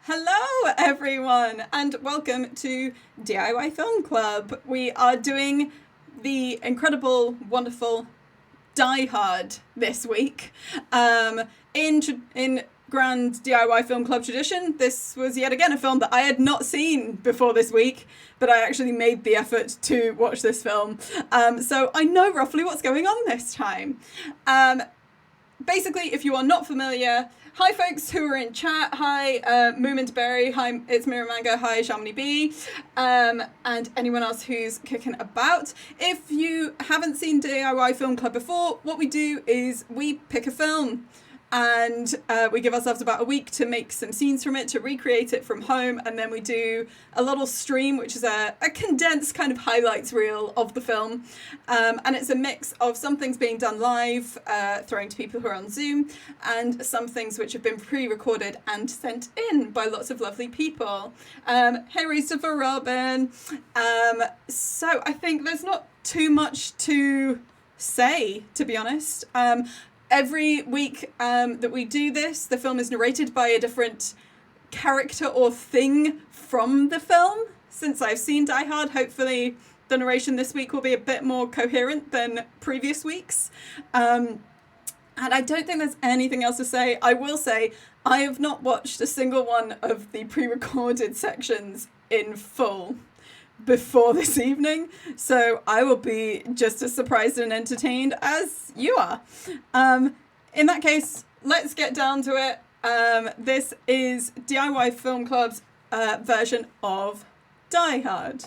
Hello, everyone, and welcome to DIY Film Club. We are doing the incredible, wonderful Die Hard this week. In grand DIY Film Club tradition, this was yet again a film that I had not seen before this week, but I actually made the effort to watch this film. So I know roughly what's going on this time. Basically, if you are not familiar, hi folks who are in chat, hi Moomin Berry, hi it's Mira Manga, hi Shamini B, and anyone else who's kicking about. If you haven't seen DIY Film Club before, what we do is we pick a film and we give ourselves about a week to make some scenes from it, to recreate it from home, and then we do a little stream, which is a condensed kind of highlights reel of the film. And it's a mix of some things being done live, throwing to people who are on Zoom, and some things which have been pre-recorded and sent in by lots of lovely people. Hey Rhys for Robin. So I think there's not too much to say, to be honest. Every week that we do this, the film is narrated by a different character or thing from the film. Since I've seen Die Hard, hopefully the narration this week will be a bit more coherent than previous weeks. And I don't think there's anything else to say. I will say I have not watched a single one of the pre-recorded sections in full before this evening, so I will be just as surprised and entertained as you are. In that case, let's get down to it. This is DIY Film Club's version of Die Hard.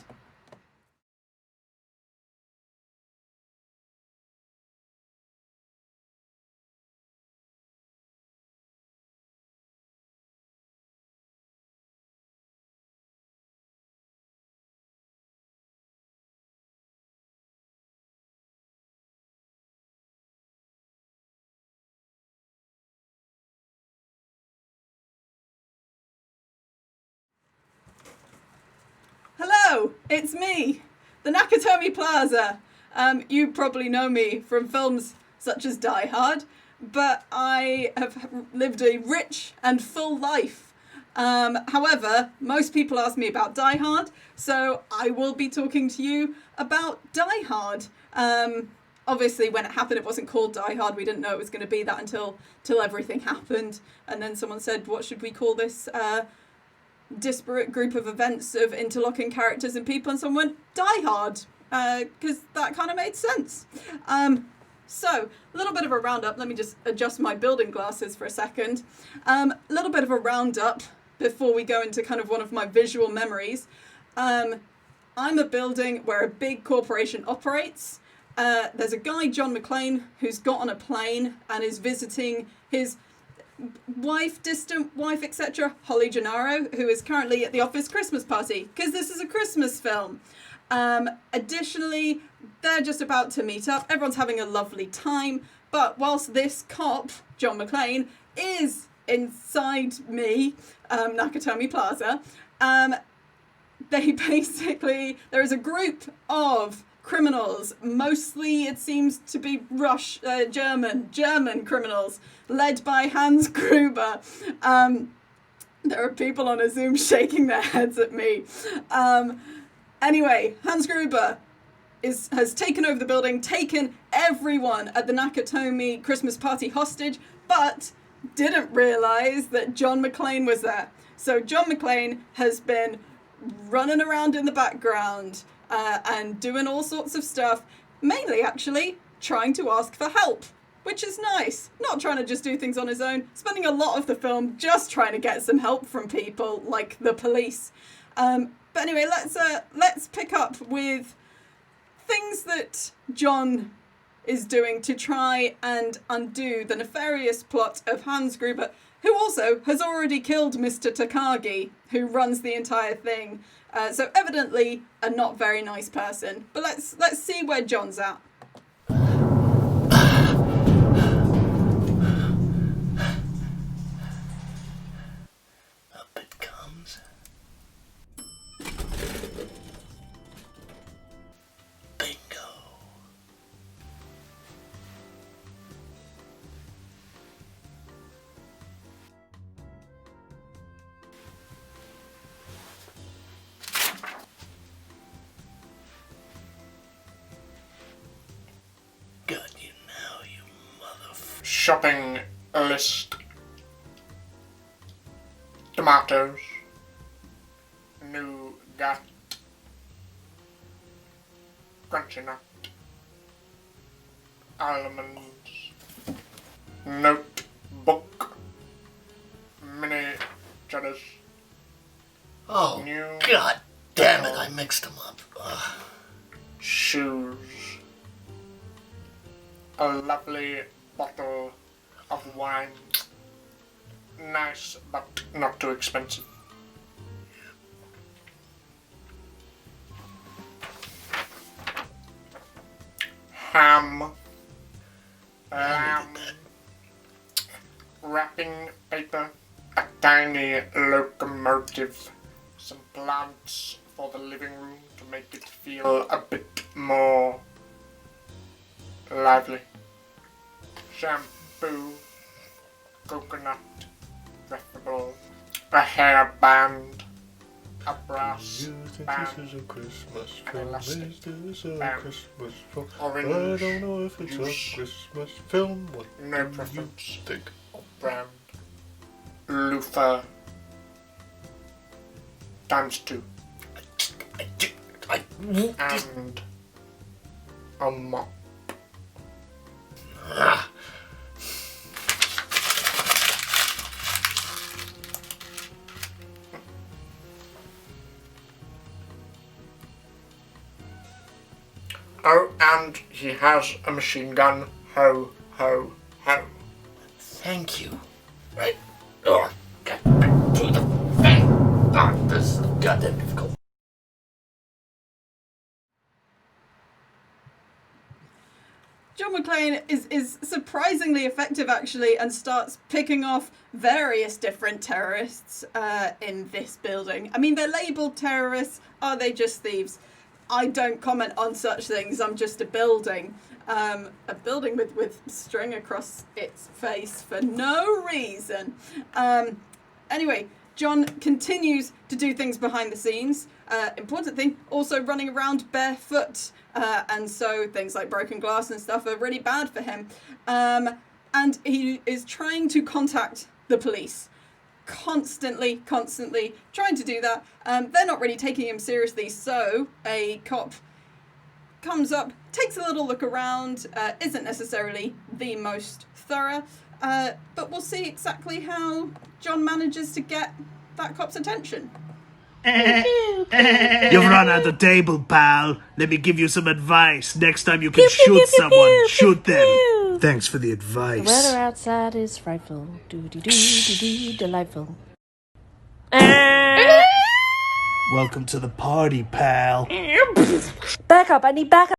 Hello, it's me, the Nakatomi Plaza. You probably know me from films such as Die Hard, but I have lived a rich and full life. However, most people ask me about Die Hard, so I will be talking to you about Die Hard. Obviously, when it happened, it wasn't called Die Hard. We didn't know it was going to be that until everything happened. And then someone said, what should we call this disparate group of events of interlocking characters and people? And someone went, Die Hard, because that kind of made sense. So, a little bit of a roundup. Let me just adjust my building glasses for a second. A little bit of a roundup before we go into kind of one of my visual memories. I'm a building where a big corporation operates. There's a guy, John McClane, who's got on a plane and is visiting his distant wife, etc., Holly Gennaro, who is currently at the office Christmas party, because this is a Christmas film. Additionally, they're just about to meet up. Everyone's having a lovely time, but whilst this cop, John McClane, is inside me, Nakatomi Plaza, there is a group of criminals, mostly it seems to be German criminals, led by Hans Gruber. There are people on a Zoom shaking their heads at me. Anyway, Hans Gruber has taken over the building, taken everyone at the Nakatomi Christmas party hostage, but didn't realise that John McClane was there. So John McClane has been running around in the background and doing all sorts of stuff, mainly actually trying to ask for help, which is nice. Not trying to just do things on his own, spending a lot of the film just trying to get some help from people like the police. But anyway, let's pick up with things that John is doing to try and undo the nefarious plot of Hans Gruber, who also has already killed Mr. Takagi, who runs the entire thing. So evidently a not very nice person. But let's see where John's at. Up it comes. Bingo. shopping list. Tomatoes, nougat, crunchy nut, almonds, notebook, mini cheddars. Oh, New God damn it, I mixed them up. Ugh. shoes, a lovely bottle of wine, nice but not too expensive. Ham, lamb, wrapping paper, a tiny locomotive, some plants for the living room to make it feel a bit more lively, shampoo, coconut, preferable, a hairband, a brass You think band, this is a Christmas an film? elastic Is this a band, Christmas film? orange I don't know if it's juice, a Christmas film. What no do you preference, think? brand, loofah, ×2, and a mop. Ah, Oh, and he has a machine gun. Ho, ho, ho. thank you. Right. Oh, get back to the thing. Oh, this is goddamn difficult. John McClane is surprisingly effective, actually, and starts picking off various different terrorists in this building. I mean, they're labelled terrorists. Are they just thieves? I don't comment on such things. I'm just a building. A building with string across its face for no reason. Anyway, John continues to do things behind the scenes. Important thing, also running around barefoot. And so things like broken glass and stuff are really bad for him. And he is trying to contact the police. Constantly trying to do that. They're not really taking him seriously, so a cop comes up, takes a little look around, isn't necessarily the most thorough, but we'll see exactly how John manages to get that cop's attention. You've run out of table, pal. Let me give you some advice. Next time you can shoot someone, shoot them. Thanks for the The advice. weather outside is frightful. Do delightful. Welcome to the party, pal. Back up, I need backup.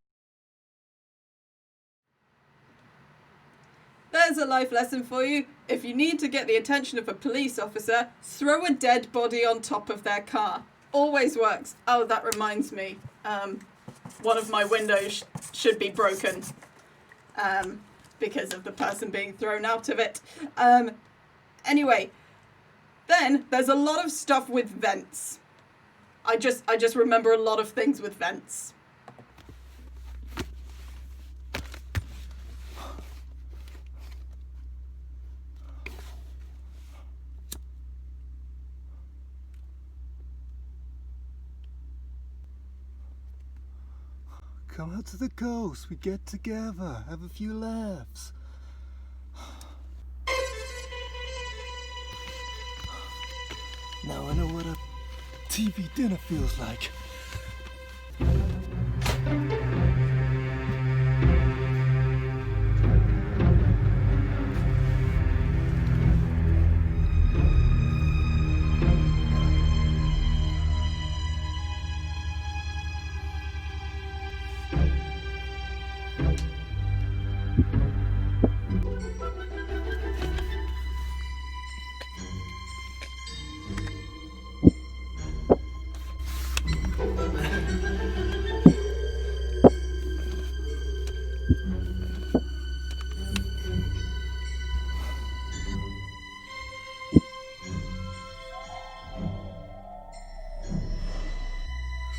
There's a life lesson for you. If you need to get the attention of a police officer, throw a dead body on top of their car. Always works. Oh, that reminds me. One of my windows should be broken because of the person being thrown out of it. Anyway, then there's a lot of stuff with vents. I just remember a lot of things with vents. Come out to the coast. We get together, have a few laughs. Now I know what a TV dinner feels like.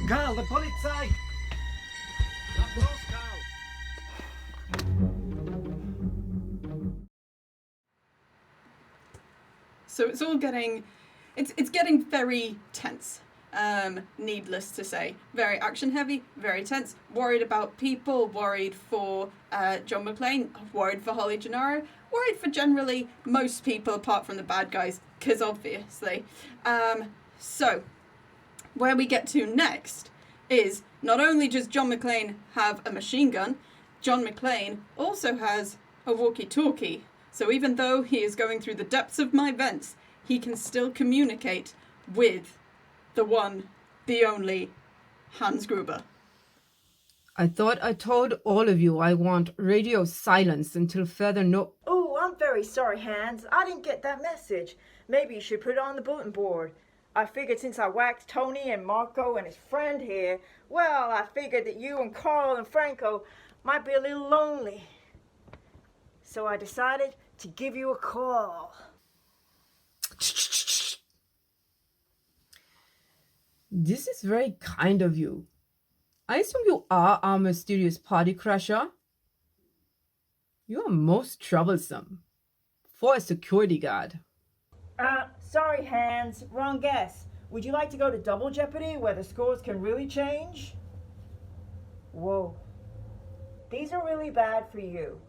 Karl, the Polizei! So it's all getting, it's getting very tense. Needless to say, very action heavy, very tense. Worried about people, worried for John McClane, worried for Holly Gennaro, worried for generally most people apart from the bad guys, because obviously. So, where we get to next is not only does John McClane have a machine gun, John McClane also has a walkie-talkie. So even though he is going through the depths of my vents, he can still communicate with the one, the only, Hans Gruber. I thought I told all of you I want radio silence until further Oh, I'm very sorry, Hans. I didn't get that message. Maybe you should put it on the bulletin board. I figured since I whacked Tony and Marco and his friend here, well, I figured that you and Carl and Franco might be a little lonely. So I decided to give you a call. This is very kind of you. I assume you are our mysterious party crasher. You are most troublesome. For a security guard. Sorry, Hans. Wrong guess. Would you like to go to Double Jeopardy where the scores can really change? Whoa. These are really bad for you.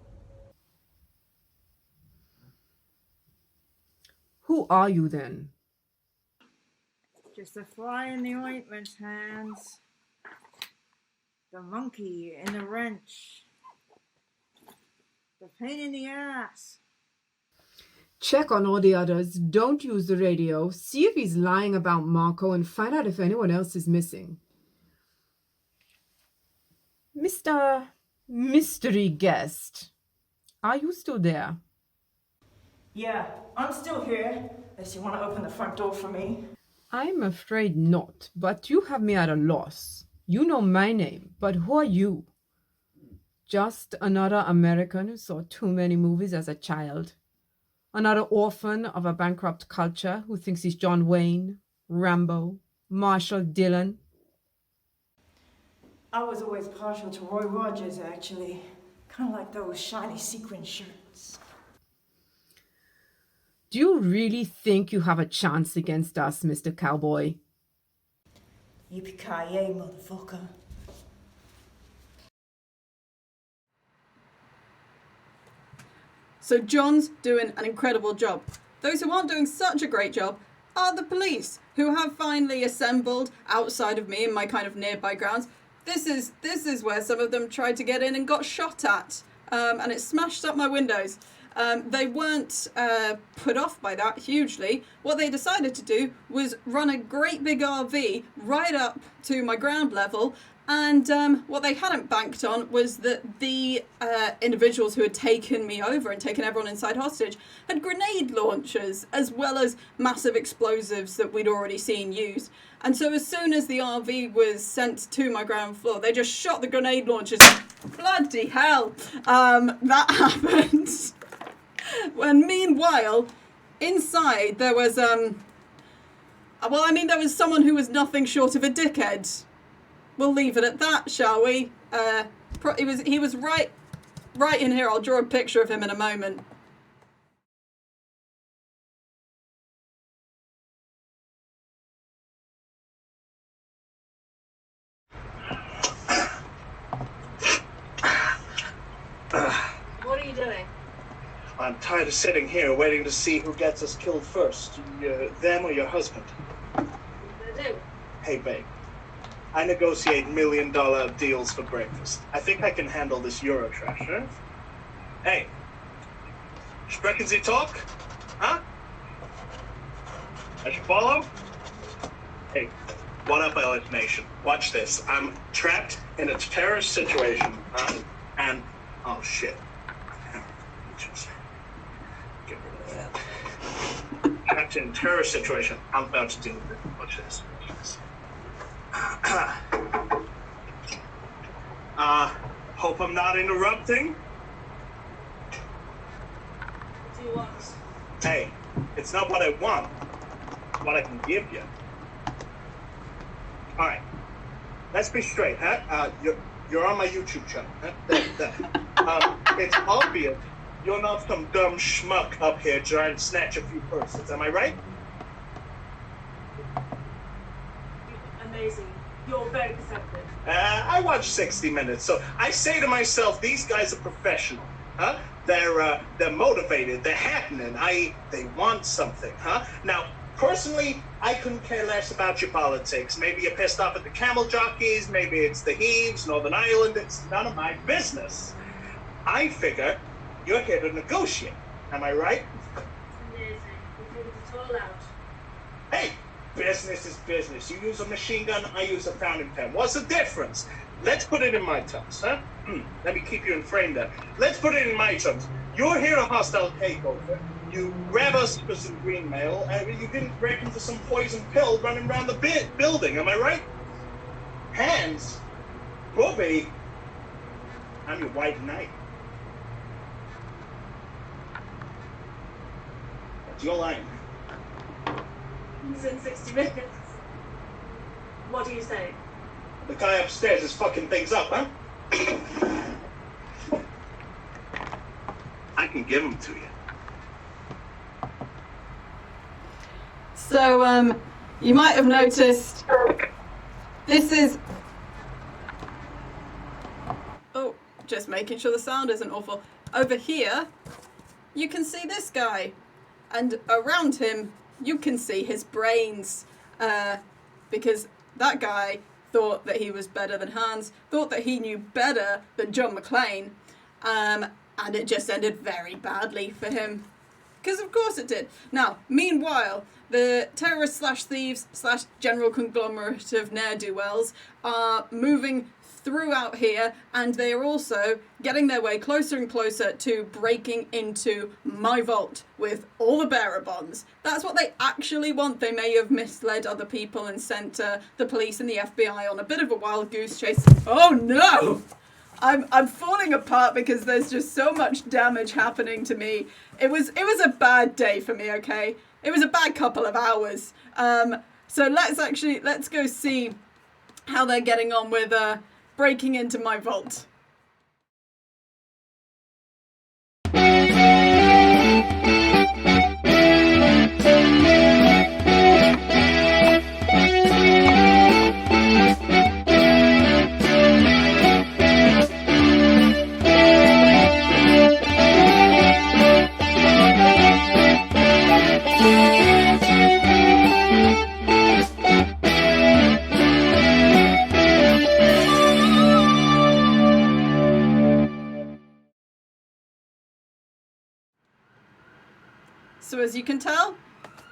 Who are you then? Just a fly in the ointment, Hans. The monkey in the wrench. The pain in the ass. Check on all the others. Don't use the radio. See if he's lying about Marco and find out if anyone else is missing. Mr. Mystery Guest, are you still there? Yeah, I'm still here. Unless you want to open the front door for me. I'm afraid not, but you have me at a loss. You know my name, but who are you? Just another American who saw too many movies as a child. Another orphan of a bankrupt culture who thinks he's John Wayne, Rambo, Marshall Dillon. I was always partial to Roy Rogers, actually. Kind of like those shiny sequin shirts. Do you really think you have a chance against us, Mr. Cowboy? Yippee-ki-yay, motherfucker. So John's doing an incredible job. Those who aren't doing such a great job are the police, who have finally assembled outside of me in my kind of nearby grounds. This is where some of them tried to get in and got shot at, and it smashed up my windows. They weren't put off by that hugely. What they decided to do was run a great big RV right up to my ground level, and what they hadn't banked on was that the individuals who had taken me over and taken everyone inside hostage had grenade launchers as well as massive explosives that we'd already seen used. And so as soon as the RV was sent to my ground floor, they just shot the grenade launchers. Bloody hell! That happened. And meanwhile, inside there was there was someone who was nothing short of a dickhead. We'll leave it at that, shall we? He was right in here. I'll draw a picture of him in a moment. What are you doing? I'm tired of sitting here waiting to see who gets us killed first. Them or your husband? What do I do? Hey, babe. I negotiate $1 million deals for breakfast. I think I can handle this Euro trash, huh? Hey. Sprechen Sie talk? Huh? I should follow? Hey, what up, LF Nation? Watch this. I'm trapped in a terrorist situation, and... Oh, shit. Just get rid of that. Trapped in a terrorist situation. I'm about to deal with it. Watch this. Hope I'm not interrupting. What do you want? Hey, it's not what I want. What I can give you. All right. Let's be straight, huh? You're on my YouTube channel. Huh? It's obvious You're not some dumb schmuck up here trying to snatch a few purses, am I right? Amazing. You're very perceptive. I watch 60 Minutes, so I say to myself, these guys are professional, huh? They're motivated, they're happening, they want something, huh? Now, personally, I couldn't care less about your politics. Maybe you're pissed off at the camel jockeys, maybe it's the Heaves, Northern Ireland, it's none of my business. I figure you're here to negotiate, am I right? Amazing. You figured it all out. Hey, business is business. You use a machine gun, I use a fountain pen. What's the difference? Let's put it in my terms, huh? Let me keep you in frame there. Let's put it in my terms. You're here a hostile takeover. You grab us for some green mail, and you didn't break into some poison pill running around the building, am I right? Hands, Bobby, I'm your white knight. That's your line. He's in 60 minutes. What do you say? The guy upstairs is fucking things up, huh? I can give them to you. So, you might have noticed this is... Oh, just making sure the sound isn't awful. Over here, you can see this guy. And around him, you can see his brains. Because that guy thought that he was better than Hans, thought that he knew better than John McClane. And it just ended very badly for him. Because of course it did. Now, meanwhile, the terrorists / thieves / general conglomerate of ne'er-do-wells are moving throughout here, and they are also getting their way closer and closer to breaking into my vault with all the bearer bonds. That's what they actually want. They may have misled other people and sent the police and the FBI on a bit of a wild goose chase. Oh no! I'm falling apart because there's just so much damage happening to me. It was a bad day for me, okay? It was a bad couple of hours. So let's go see how they're getting on with breaking into my vault. So as you can tell,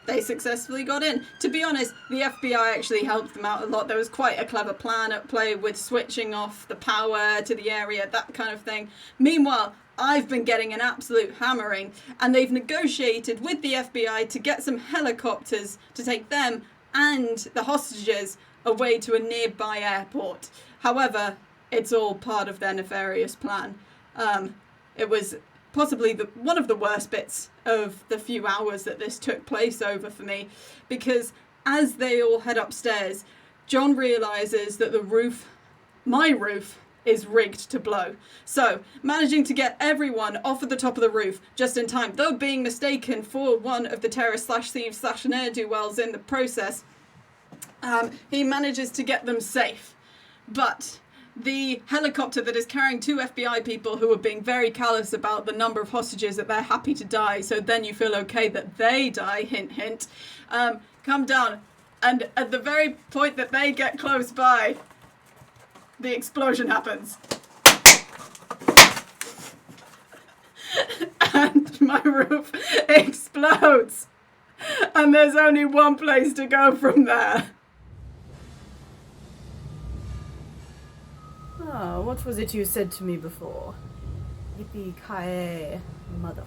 they successfully got in. To be honest, the FBI actually helped them out a lot. There was quite a clever plan at play with switching off the power to the area, that kind of thing. Meanwhile, I've been getting an absolute hammering, and they've negotiated with the FBI to get some helicopters to take them and the hostages away to a nearby airport. However, it's all part of their nefarious plan. It was possibly one of the worst bits of the few hours that this took place over for me, because as they all head upstairs, John realises that my roof, is rigged to blow. So, managing to get everyone off at the top of the roof just in time, though being mistaken for one of the terrorists / thieves / ne'er-do-wells in the process, he manages to get them safe. But the helicopter that is carrying 2 FBI people who are being very callous about the number of hostages that they're happy to die, so then you feel okay that they die, hint hint, come down, and at the very point that they get close by, the explosion happens. And my roof explodes. And there's only one place to go from there. Oh, what was it you said to me before? Yippee-ki-yay, motherfuck.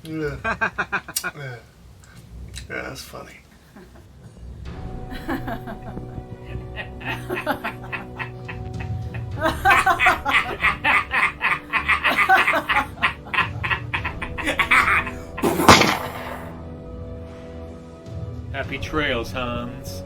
Yeah, that's funny. Happy trails, Hans.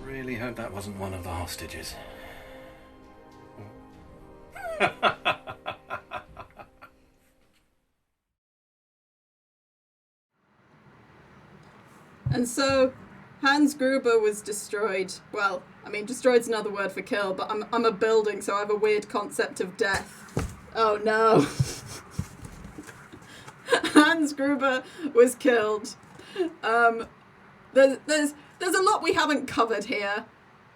Really hope that wasn't one of the hostages. And so, Hans Gruber was destroyed. Well, I mean, destroyed's another word for kill, but I'm a building, so I have a weird concept of death. Oh no. Hans Gruber was killed. There's a lot we haven't covered here,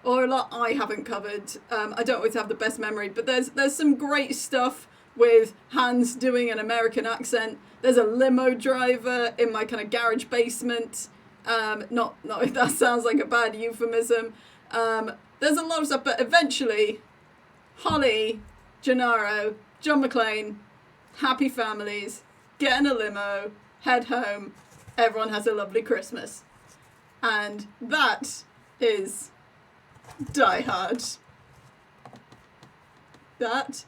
or a lot I haven't covered. I don't always have the best memory, but there's some great stuff with Hans doing an American accent. There's a limo driver in my kind of garage basement. Not if that sounds like a bad euphemism. There's a lot of stuff, but eventually, Holly, Gennaro, John McClane, happy families, get in a limo, head home, everyone has a lovely Christmas. And that is Die Hard. That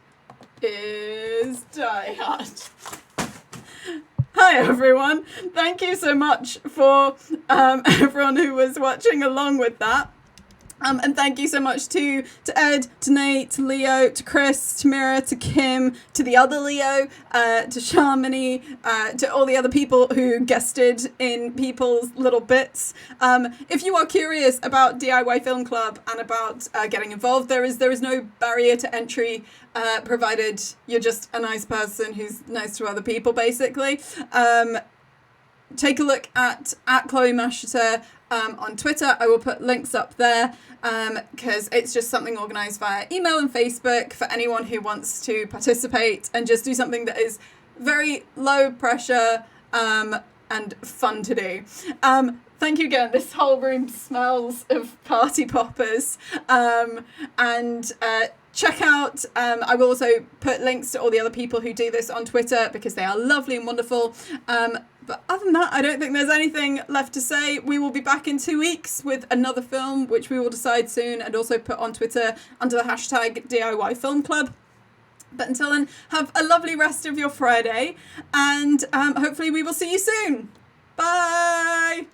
is Die Hard. Hi everyone, thank you so much for everyone who was watching along with that. And thank you so much to Ed, to Nate, to Leo, to Chris, to Mira, to Kim, to the other Leo, to Sharmony, to all the other people who guested in people's little bits. If you are curious about DIY Film Club and about getting involved, there is no barrier to entry, provided you're just a nice person who's nice to other people, basically. Take a look at Chloe Mashiter on Twitter. I will put links up there because it's just something organised via email and Facebook for anyone who wants to participate and just do something that is very low pressure and fun to do. Thank you again. This whole room smells of party poppers. Check out, I will also put links to all the other people who do this on Twitter because they are lovely and wonderful. But other than that, I don't think there's anything left to say. We will be back in 2 weeks with another film, which we will decide soon and also put on Twitter under the hashtag DIY Film Club. But until then, have a lovely rest of your Friday and hopefully we will see you soon. Bye!